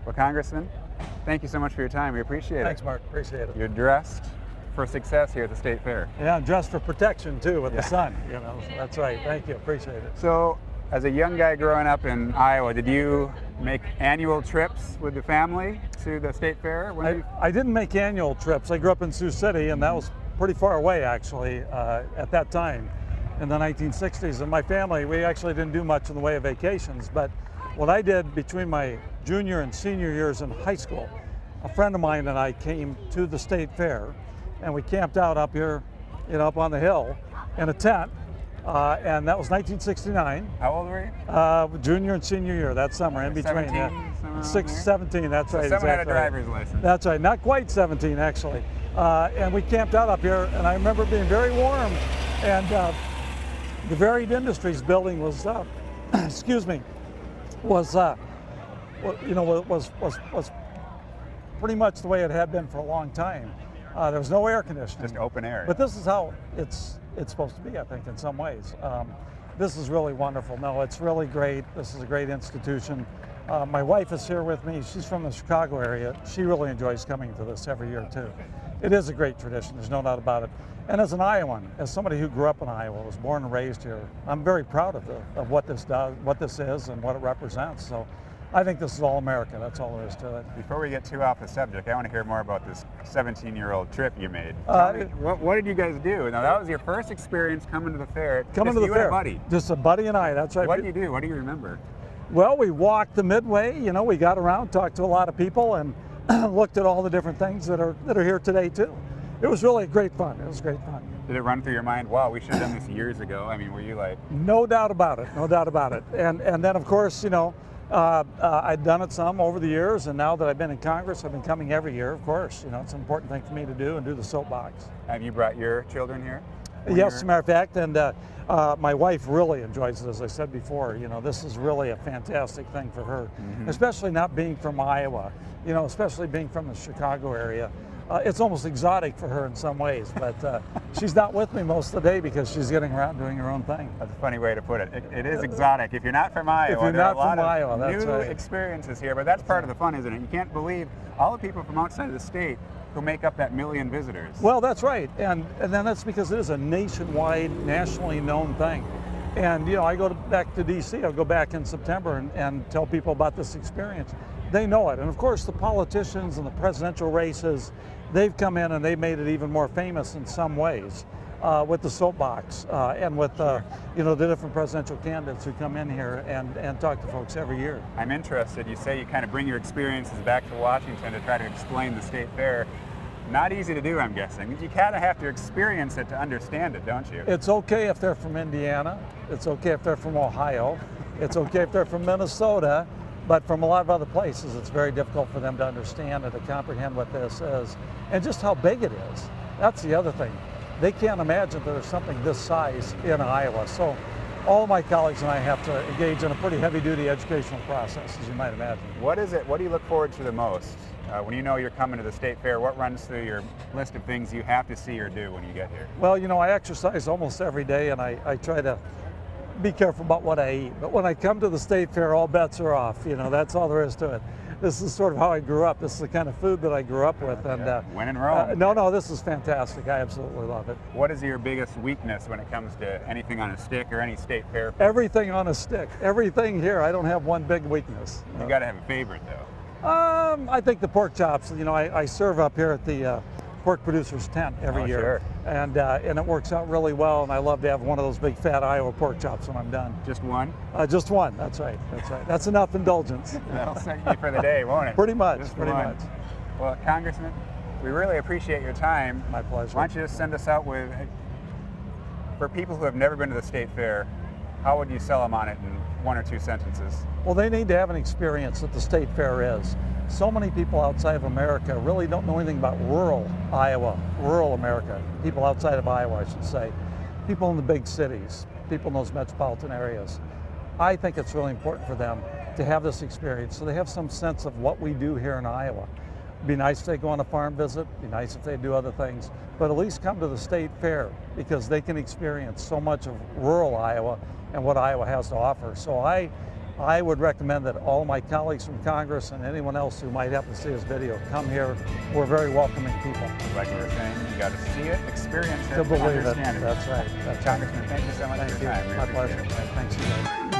Well, Congressman, thank you so much for your time. We appreciate it. Thanks, Mark. Appreciate it. You're dressed for success here at the State Fair. Yeah, and dressed for protection too with the sun. So that's right. Thank you. Appreciate it. So, as a young guy growing up in Iowa, did you make annual trips with the family to the State Fair? I didn't make annual trips. I grew up in Sioux City, and that was pretty far away actually at that time in the 1960s. And my family, we actually didn't do much in the way of vacations, but what I did between my junior and senior years in high school, a friend of mine and I came to the State Fair, and we camped out up here, up on the hill in a tent, and that was 1969. How old were you? Junior and senior year, that summer, in between. 17, that's right. Someone had a driver's license. That's right, not quite 17 actually. And we camped out up here, and I remember being very warm, and the Varied Industries building was, excuse me, was pretty much the way it had been for a long time. There was no air conditioning. Just open air. But this is how it's supposed to be, I think, in some ways. This is really wonderful. No, it's really great. This is a great institution. My wife is here with me. She's from the Chicago area. She really enjoys coming to this every year, too. It is a great tradition, there's no doubt about it. And as an Iowan, as somebody who grew up in Iowa, was born and raised here, I'm very proud of what this does, what this is, and what it represents. So I think this is all America. That's all there is to it. Before we get too off the subject, I want to hear more about this 17-year-old trip you made. What did you guys do? Now, that was your first experience coming to the fair. Coming to the fair. And a buddy. Just a buddy and I, that's right. What did you do? What do you remember? Well, we walked the Midway. We got around, talked to a lot of people, and looked at all the different things that are here today, too. It was really great fun. It was great fun. Did it run through your mind, wow, we should have done this years ago? I mean, were you like... No doubt about it. No doubt about it. And then, of course, I'd done it some over the years, and now that I've been in Congress, I've been coming every year, of course. It's an important thing for me to do, and do the soapbox. Have you brought your children here? Yes, as a matter of fact, and my wife really enjoys it, as I said before. This is really a fantastic thing for her, especially not being from Iowa, especially being from the Chicago area. It's almost exotic for her in some ways, but she's not with me most of the day because she's getting around doing her own thing. That's a funny way to put it. It is exotic. If you're not from Iowa, there are a lot of new experiences here, but that's part of the fun, isn't it? You can't believe all the people from outside of the state who make up that million visitors. Well, that's right, and then that's because it is a nationwide, nationally known thing. And I go back to DC, I'll go back in September and tell people about this experience. They know it, and of course the politicians and the presidential races, they've come in and they've made it even more famous in some ways with the soapbox and with the different presidential candidates who come in here and talk to folks every year. I'm interested, you say you kind of bring your experiences back to Washington to try to explain the State Fair. Not easy to do, I'm guessing. You kind of have to experience it to understand it, don't you? It's okay if they're from Indiana. It's okay if they're from Ohio. It's okay if they're from Minnesota. But from a lot of other places, it's very difficult for them to understand and to comprehend what this is and just how big it is. That's the other thing. They can't imagine there's something this size in Iowa. So all of my colleagues and I have to engage in a pretty heavy-duty educational process, as you might imagine. What is it? What do you look forward to the most? When you know you're coming to the State Fair, what runs through your list of things you have to see or do when you get here? Well, I exercise almost every day, and I try to be careful about what I eat. But when I come to the State Fair, all bets are off. That's all there is to it. This is sort of how I grew up. This is the kind of food that I grew up with. And when in Rome. No, this is fantastic. I absolutely love it. What is your biggest weakness when it comes to anything on a stick or any State Fair food? Everything on a stick. Everything here. I don't have one big weakness. You got to have a favorite, though. I think the pork chops. I serve up here at the pork producer's tent every year, sure. And it works out really well. And I love to have one of those big fat Iowa pork chops when I'm done. Just one? Just one. That's right. That's right. That's enough indulgence. That'll set you for the day, won't it? Pretty much. Just pretty one. much. Well, Congressman, we really appreciate your time. My pleasure. Why don't you just send us out with, for people who have never been to the State Fair, how would you sell them on it in one or two sentences? Well, they need to have an experience that the State Fair is. So many people outside of America really don't know anything about rural Iowa, rural America. People outside of Iowa, I should say. People in the big cities, people in those metropolitan areas. I think it's really important for them to have this experience so they have some sense of what we do here in Iowa. It'd be nice if they go on a farm visit, it'd be nice if they do other things, but at least come to the State Fair because they can experience so much of rural Iowa and what Iowa has to offer. So I I would recommend that all my colleagues from Congress and anyone else who might happen to see this video come here. We're very welcoming people. Like we were saying, you got to see it, experience it, to believe understand it. That's right. Congressman, thank you so much for your time. My pleasure. Thanks, you guys.